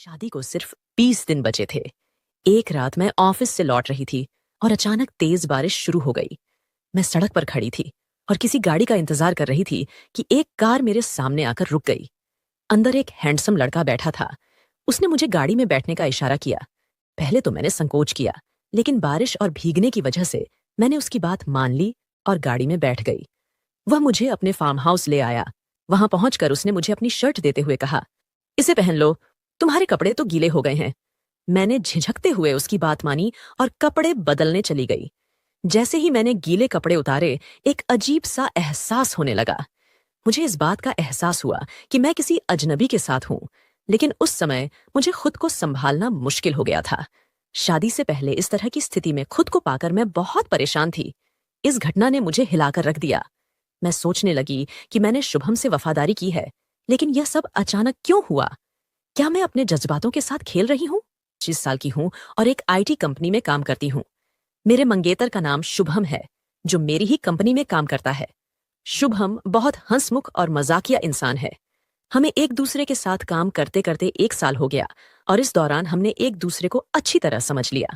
शादी को सिर्फ 20 दिन बचे थे। एक रात मैं ऑफिस से लौट रही थी और अचानक तेज बारिश शुरू हो गई। मैं सड़क पर खड़ी थी और किसी गाड़ी का इंतजार कर रही थी कि एक कार मेरे सामने आकर रुक गई। अंदर एक हैंडसम लड़का बैठा था। उसने मुझे गाड़ी में बैठने का इशारा किया। पहले तो मैंने संकोच किया, लेकिन बारिश और भीगने की वजह से मैंने उसकी बात मान ली और गाड़ी में बैठ गई। वह मुझे अपने फार्म हाउस ले आया। वहां पहुंचकर उसने मुझे अपनी शर्ट देते हुए कहा, इसे पहन लो, तुम्हारे कपड़े तो गीले हो गए हैं। मैंने झिझकते हुए उसकी बात मानी और कपड़े बदलने चली गई। जैसे ही मैंने गीले कपड़े उतारे, एक अजीब सा एहसास होने लगा। मुझे इस बात का एहसास हुआ कि मैं किसी अजनबी के साथ हूं, लेकिन उस समय मुझे खुद को संभालना मुश्किल हो गया था। शादी से पहले इस तरह की स्थिति में खुद को पाकर मैं बहुत परेशान थी। इस घटना ने मुझे हिलाकर रख दिया। मैं सोचने लगी कि मैंने शुभम से वफादारी की है, लेकिन यह सब अचानक क्यों हुआ? क्या मैं अपने जज्बातों के साथ खेल रही हूँ? 25 साल की हूँ और एक आईटी कंपनी में काम करती हूँ। मेरे मंगेतर का नाम शुभम है, जो मेरी ही कंपनी में काम करता है। शुभम बहुत हंसमुख और मजाकिया इंसान है। हमें एक दूसरे के साथ काम करते करते 1 साल हो गया और इस दौरान हमने एक दूसरे को अच्छी तरह समझ लिया।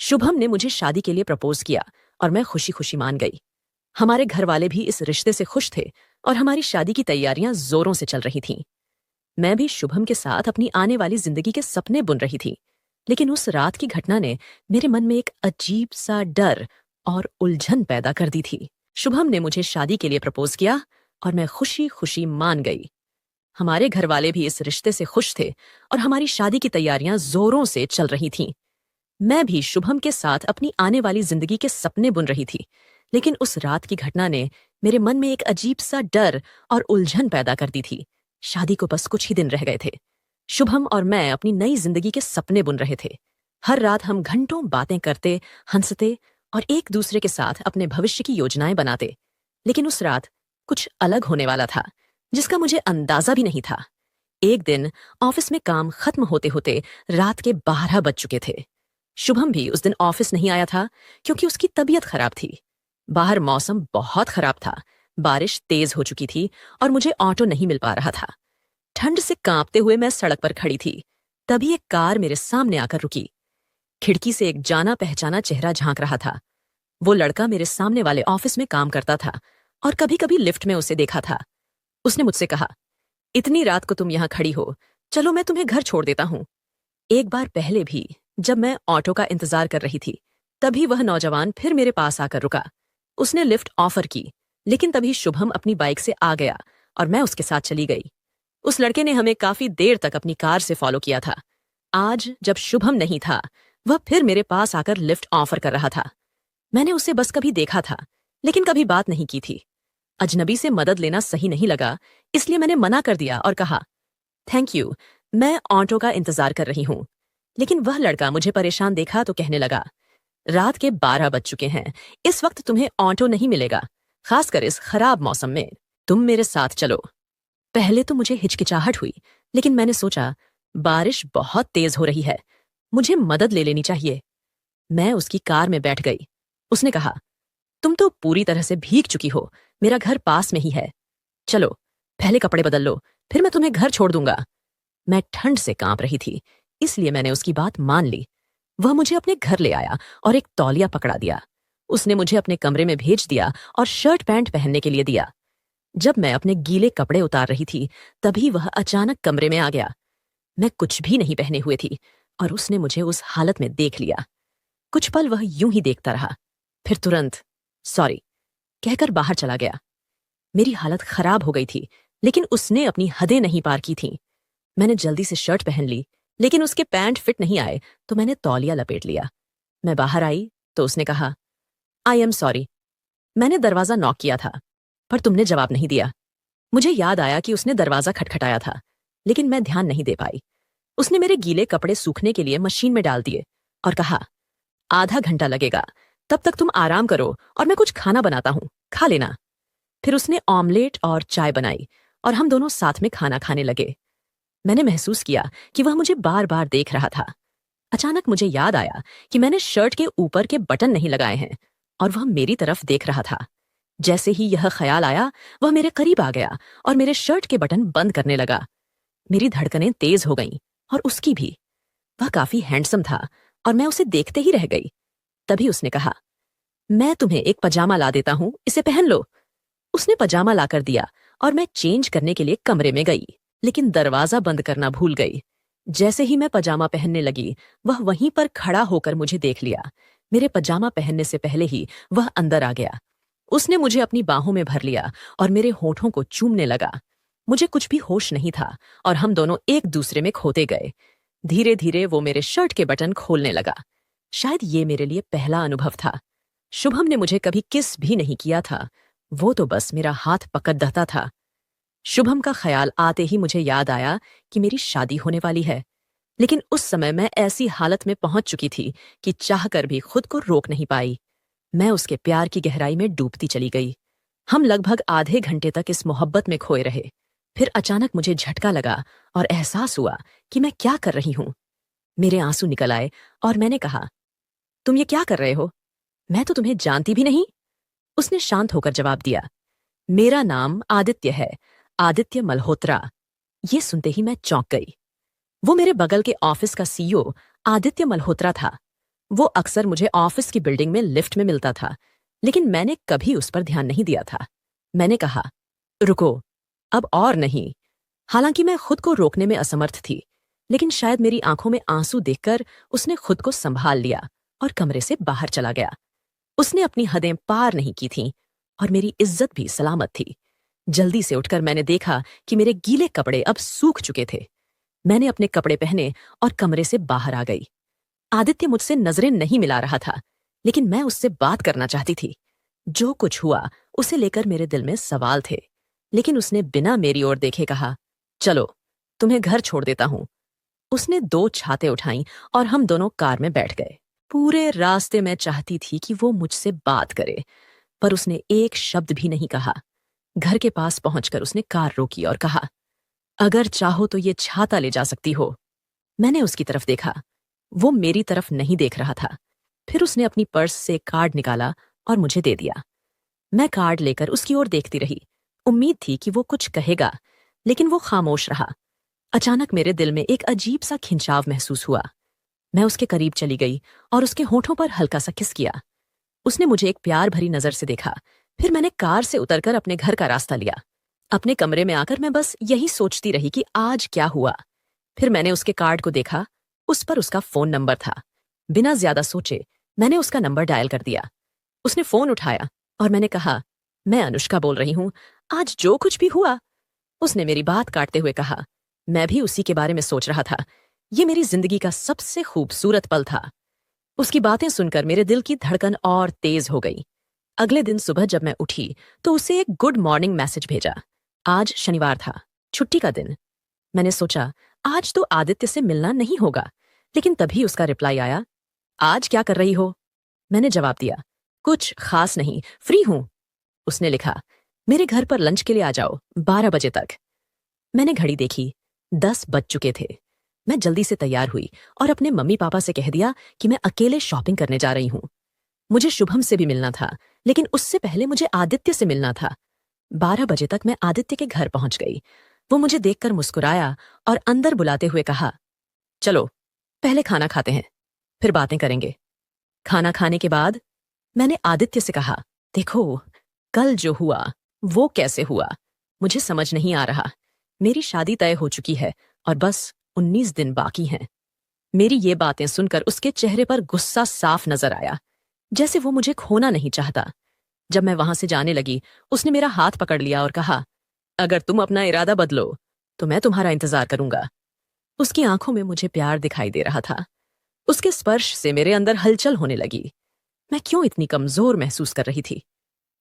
शुभम ने मुझे शादी के लिए प्रपोज किया और मैं खुशी खुशी मान गई। हमारे घर वाले भी इस रिश्ते से खुश थे और हमारी शादी की तैयारियां जोरों से चल रही थीं। मैं भी शुभम के साथ अपनी आने वाली जिंदगी के सपने बुन रही थी, लेकिन उस रात की घटना ने मेरे मन में एक अजीब सा डर और उलझन पैदा कर दी थी। शुभम ने मुझे शादी के लिए प्रपोज किया और मैं खुशी खुशी मान गई। हमारे घर वाले भी इस रिश्ते से खुश थे और हमारी शादी की तैयारियां जोरों से चल रही थीं। मैं भी शुभम के साथ अपनी आने वाली जिंदगी के सपने बुन रही थी, लेकिन उस रात की घटना ने मेरे मन में एक अजीब सा डर और उलझन पैदा कर दी थी। शादी को बस कुछ ही दिन रह गए थे। शुभम और मैं अपनी नई जिंदगी के सपने बुन रहे थे। हर रात हम घंटों बातें करते, हंसते और एक दूसरे के साथ अपने भविष्य की योजनाएं बनाते। लेकिन उस रात कुछ अलग होने वाला था, जिसका मुझे अंदाजा भी नहीं था। एक दिन ऑफिस में काम खत्म होते होते रात के 12 बज चुके थे। शुभम भी उस दिन ऑफिस नहीं आया था, क्योंकि उसकी तबीयत खराब थी। बाहर मौसम बहुत खराब था। बारिश तेज हो चुकी थी और मुझे ऑटो नहीं मिल पा रहा था। ठंड से कांपते हुए मैं सड़क पर खड़ी थी। तभी एक कार मेरे सामने आकर रुकी। खिड़की से एक जाना पहचाना चेहरा झांक रहा था। वो लड़का मेरे सामने वाले ऑफिस में काम करता था और कभी कभी लिफ्ट में उसे देखा था। उसने मुझसे कहा, इतनी रात को तुम यहां खड़ी हो, चलो मैं तुम्हें घर छोड़ देता हूं। एक बार पहले भी जब मैं ऑटो का इंतजार कर रही थी, तभी वह नौजवान फिर मेरे पास आकर रुका। उसने लिफ्ट ऑफर की, लेकिन तभी शुभम अपनी बाइक से आ गया और मैं उसके साथ चली गई। उस लड़के ने हमें काफी देर तक अपनी कार से फॉलो किया था। आज जब शुभम नहीं था, वह फिर मेरे पास आकर लिफ्ट ऑफर कर रहा था। मैंने उसे बस कभी देखा था, लेकिन कभी बात नहीं की थी। अजनबी से मदद लेना सही नहीं लगा, इसलिए मैंने मना कर दिया और कहा, थैंक यू, मैं ऑटो का इंतजार कर रही हूं। लेकिन वह लड़का मुझे परेशान देखा तो कहने लगा, रात के 12 बज चुके हैं, इस वक्त तुम्हें ऑटो नहीं मिलेगा, खासकर इस खराब मौसम में। तुम मेरे साथ चलो। पहले तो मुझे हिचकिचाहट हुई, लेकिन मैंने सोचा, बारिश बहुत तेज हो रही है, मुझे मदद ले लेनी चाहिए। मैं उसकी कार में बैठ गई। उसने कहा, तुम तो पूरी तरह से भीग चुकी हो, मेरा घर पास में ही है। चलो, पहले कपड़े बदल लो, फिर मैं तुम्हें घर छोड़ दूंगा। मैं ठंड से कांप रही थी, इसलिए मैंने उसकी बात मान ली। वह मुझे अपने घर ले आया और एक तौलिया पकड़ा दिया। उसने मुझे अपने कमरे में भेज दिया और शर्ट पैंट पहनने के लिए दिया। जब मैं अपने गीले कपड़े उतार रही थी, तभी वह अचानक कमरे में आ गया। मैं कुछ भी नहीं पहने हुए थी और उसने मुझे उस हालत में देख लिया। कुछ पल वह यूं ही देखता रहा, फिर तुरंत सॉरी कहकर बाहर चला गया। मेरी हालत खराब हो गई थी, लेकिन उसने अपनी हदें नहीं पार की थीं। मैंने जल्दी से शर्ट पहन ली, लेकिन उसके पैंट फिट नहीं आए तो मैंने तौलिया लपेट लिया। मैं बाहर आई तो उसने कहा, आई एम सॉरी, मैंने दरवाजा नॉक किया था, पर तुमने जवाब नहीं दिया। मुझे याद आया कि उसने दरवाजा खटखटाया था, लेकिन मैं ध्यान नहीं दे पाई। उसने मेरे गीले कपड़े सूखने के लिए मशीन में डाल दिए और कहा, आधा घंटा लगेगा, तब तक तुम आराम करो और मैं कुछ खाना बनाता हूं, खा लेना। फिर उसने ऑमलेट और चाय बनाई और हम दोनों साथ में खाना खाने लगे। मैंने महसूस किया कि वह मुझे बार बार देख रहा था। अचानक मुझे याद आया कि मैंने शर्ट के ऊपर के बटन नहीं लगाए हैं और वह मेरी तरफ देख रहा था। जैसे ही यह ख्याल आया, वह मेरे करीब आ गया और मेरे शर्ट के बटन बंद करने लगा। मेरी धड़कनें तेज हो गईं और उसकी भी। वह काफी हैंडसम था और मैं उसे देखते ही रह गई। तभी उसने कहा, मैं तुम्हें एक पजामा ला देता हूं, इसे पहन लो। उसने पजामा लाकर दिया और मैं चेंज करने के लिए कमरे में गई, लेकिन दरवाजा बंद करना भूल गई। जैसे ही मैं पजामा पहनने लगी, वह वहीं पर खड़ा होकर मुझे देख लिया। मेरे पजामा पहनने से पहले ही वह अंदर आ गया। उसने मुझे अपनी बाहों में भर लिया और मेरे होठों को चूमने लगा। मुझे कुछ भी होश नहीं था और हम दोनों एक दूसरे में खोते गए। धीरे धीरे वो मेरे शर्ट के बटन खोलने लगा। शायद ये मेरे लिए पहला अनुभव था। शुभम ने मुझे कभी किस भी नहीं किया था, वो तो बस मेरा हाथ पकड़ दहता था। शुभम का ख्याल आते ही मुझे याद आया कि मेरी शादी होने वाली है, लेकिन उस समय मैं ऐसी हालत में पहुंच चुकी थी कि चाहकर भी खुद को रोक नहीं पाई। मैं उसके प्यार की गहराई में डूबती चली गई। हम लगभग आधे घंटे तक इस मोहब्बत में खोए रहे। फिर अचानक मुझे झटका लगा और एहसास हुआ कि मैं क्या कर रही हूं। मेरे आंसू निकल आए और मैंने कहा, तुम ये क्या कर रहे हो? मैं तो तुम्हें जानती भी नहीं। उसने शांत होकर जवाब दिया, मेरा नाम आदित्य है, आदित्य मल्होत्रा। ये सुनते ही मैं चौंक गई। वो मेरे बगल के ऑफिस का सीईओ आदित्य मल्होत्रा था। वो अक्सर मुझे ऑफिस की बिल्डिंग में लिफ्ट में मिलता था, लेकिन मैंने कभी उस पर ध्यान नहीं दिया था। मैंने कहा, रुको, अब और नहीं। हालांकि मैं खुद को रोकने में असमर्थ थी, लेकिन शायद मेरी आंखों में आंसू देखकर उसने खुद को संभाल लिया और कमरे से बाहर चला गया। उसने अपनी हदें पार नहीं की थीं और मेरी इज्जत भी सलामत थी। जल्दी से उठकर मैंने देखा कि मेरे गीले कपड़े अब सूख चुके थे। मैंने अपने कपड़े पहने और कमरे से बाहर आ गई। आदित्य मुझसे नजरें नहीं मिला रहा था, लेकिन मैं उससे बात करना चाहती थी। जो कुछ हुआ उसे लेकर मेरे दिल में सवाल थे, लेकिन उसने बिना मेरी ओर देखे कहा, चलो, तुम्हें घर छोड़ देता हूं। उसने 2 छातें उठाईं और हम दोनों कार में बैठ गए। पूरे रास्ते मैं चाहती थी कि वो मुझसे बात करे, पर उसने एक शब्द भी नहीं कहा। घर के पास पहुंचकर उसने कार रोकी और कहा, अगर चाहो तो ये छाता ले जा सकती हो। मैंने उसकी तरफ देखा। वो मेरी तरफ नहीं देख रहा था। फिर उसने अपनी पर्स से कार्ड निकाला और मुझे दे दिया। मैं कार्ड लेकर उसकी ओर देखती रही। उम्मीद थी कि वो कुछ कहेगा, लेकिन वो खामोश रहा। अचानक मेरे दिल में एक अजीब सा खिंचाव महसूस हुआ। मैं उसके करीब चली गई और उसके होठों पर हल्का सा किस किया। उसने मुझे एक प्यार भरी नजर से देखा। फिर मैंने कार से उतरकर अपने घर का रास्ता लिया। अपने कमरे में आकर मैं बस यही सोचती रही कि आज क्या हुआ। फिर मैंने उसके कार्ड को देखा। उस पर उसका फोन नंबर था। बिना ज्यादा सोचे मैंने उसका नंबर डायल कर दिया। उसने फोन उठाया और मैंने कहा, मैं अनुष्का बोल रही हूं, आज जो कुछ भी हुआ। उसने मेरी बात काटते हुए कहा, मैं भी उसी के बारे में सोच रहा था। ये मेरी जिंदगी का सबसे खूबसूरत पल था। उसकी बातें सुनकर मेरे दिल की धड़कन और तेज हो गई। अगले दिन सुबह जब मैं उठी तो उसे एक गुड मॉर्निंग मैसेज भेजा। आज शनिवार था, छुट्टी का दिन। मैंने सोचा आज तो आदित्य से मिलना नहीं होगा, लेकिन तभी उसका रिप्लाई आया, आज क्या कर रही हो? मैंने जवाब दिया, कुछ खास नहीं, फ्री हूं। उसने लिखा, मेरे घर पर लंच के लिए आ जाओ 12 बजे तक। मैंने घड़ी देखी, 10 बज चुके थे। मैं जल्दी से तैयार हुई और अपने मम्मी पापा से कह दिया कि मैं अकेले शॉपिंग करने जा रही हूं। मुझे शुभम से भी मिलना था, लेकिन उससे पहले मुझे आदित्य से मिलना था। 12 बजे तक मैं आदित्य के घर पहुंच गई। वो मुझे देखकर मुस्कुराया और अंदर बुलाते हुए कहा, चलो पहले खाना खाते हैं, फिर बातें करेंगे। खाना खाने के बाद मैंने आदित्य से कहा, देखो, कल जो हुआ वो कैसे हुआ मुझे समझ नहीं आ रहा। मेरी शादी तय हो चुकी है और बस 19 दिन बाकी हैं। मेरी ये बातें सुनकर उसके चेहरे पर गुस्सा साफ नजर आया, जैसे वो मुझे खोना नहीं चाहता। जब मैं वहां से जाने लगी, उसने मेरा हाथ पकड़ लिया और कहा, अगर तुम अपना इरादा बदलो तो मैं तुम्हारा इंतजार करूंगा। उसकी आंखों में मुझे प्यार दिखाई दे रहा था। उसके स्पर्श से मेरे अंदर हलचल होने लगी। मैं क्यों इतनी कमजोर महसूस कर रही थी?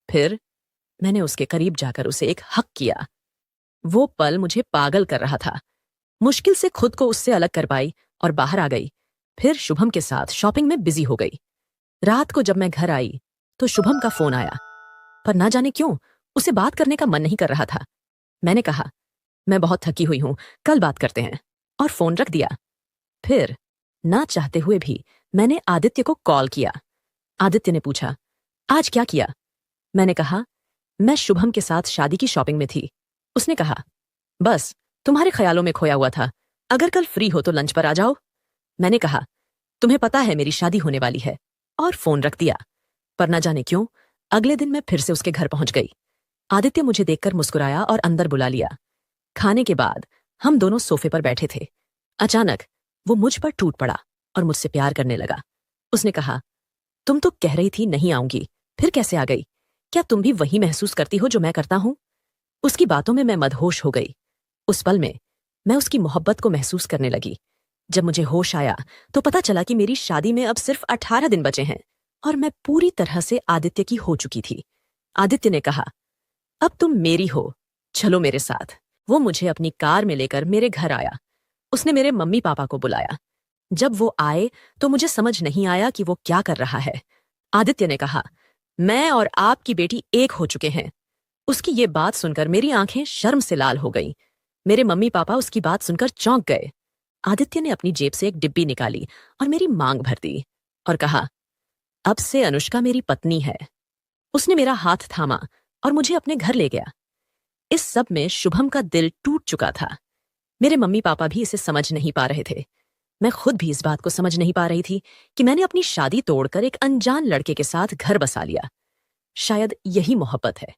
फिर मैंने उसके करीब जाकर उसे एक हक किया। वो पल मुझे पागल कर रहा था। मुश्किल से खुद को उससे अलग कर पाई और बाहर आ गई। फिर शुभम के साथ शॉपिंग में बिजी हो गई। रात को जब मैं घर आई तो शुभम का फोन आया, पर ना जाने क्यों उसे बात करने का मन नहीं कर रहा था। मैंने कहा, मैं बहुत थकी हुई हूं, कल बात करते हैं, और फोन रख दिया। फिर ना चाहते हुए भी मैंने आदित्य को कॉल किया। आदित्य ने पूछा, आज क्या किया? मैंने कहा, मैं शुभम के साथ शादी की शॉपिंग में थी। उसने कहा, बस तुम्हारे ख्यालों में खोया हुआ था, अगर कल फ्री हो तो लंच पर आ जाओ। मैंने कहा, तुम्हें पता है मेरी शादी होने वाली है, और फोन रख दिया। पर न जाने क्यों अगले दिन मैं फिर से उसके घर पहुंच गई। आदित्य मुझे देखकर मुस्कुराया और अंदर बुला लिया। खाने के बाद हम दोनों सोफे पर बैठे थे। अचानक वो मुझ पर टूट पड़ा और मुझसे प्यार करने लगा। उसने कहा, तुम तो कह रही थी नहीं आऊंगी, फिर कैसे आ गई? क्या तुम भी वही महसूस करती हो जो मैं करता हूं? उसकी बातों में मैं मदहोश हो गई। उस पल में मैं उसकी मोहब्बत को महसूस करने लगी। जब मुझे होश आया तो पता चला कि मेरी शादी में अब सिर्फ 18 दिन बचे हैं और मैं पूरी तरह से आदित्य की हो चुकी थी। आदित्य ने कहा, अब तुम मेरी हो, चलो मेरे साथ। वो मुझे अपनी कार में लेकर मेरे घर आया। उसने मेरे मम्मी पापा को बुलाया। जब वो आए तो मुझे समझ नहीं आया कि वो क्या कर रहा है। आदित्य ने कहा, मैं और आपकी बेटी एक हो चुके हैं। उसकी ये बात सुनकर मेरी आंखें शर्म से लाल हो गईं। मेरे मम्मी पापा उसकी बात सुनकर चौंक गए। आदित्य ने अपनी जेब से एक डिब्बी निकाली और मेरी मांग भर दी और कहा, अब से अनुष्का मेरी पत्नी है। उसने मेरा हाथ थामा और मुझे अपने घर ले गया। इस सब में शुभम का दिल टूट चुका था। मेरे मम्मी पापा भी इसे समझ नहीं पा रहे थे। मैं खुद भी इस बात को समझ नहीं पा रही थी कि मैंने अपनी शादी तोड़कर एक अनजान लड़के के साथ घर बसा लिया। शायद यही मोहब्बत है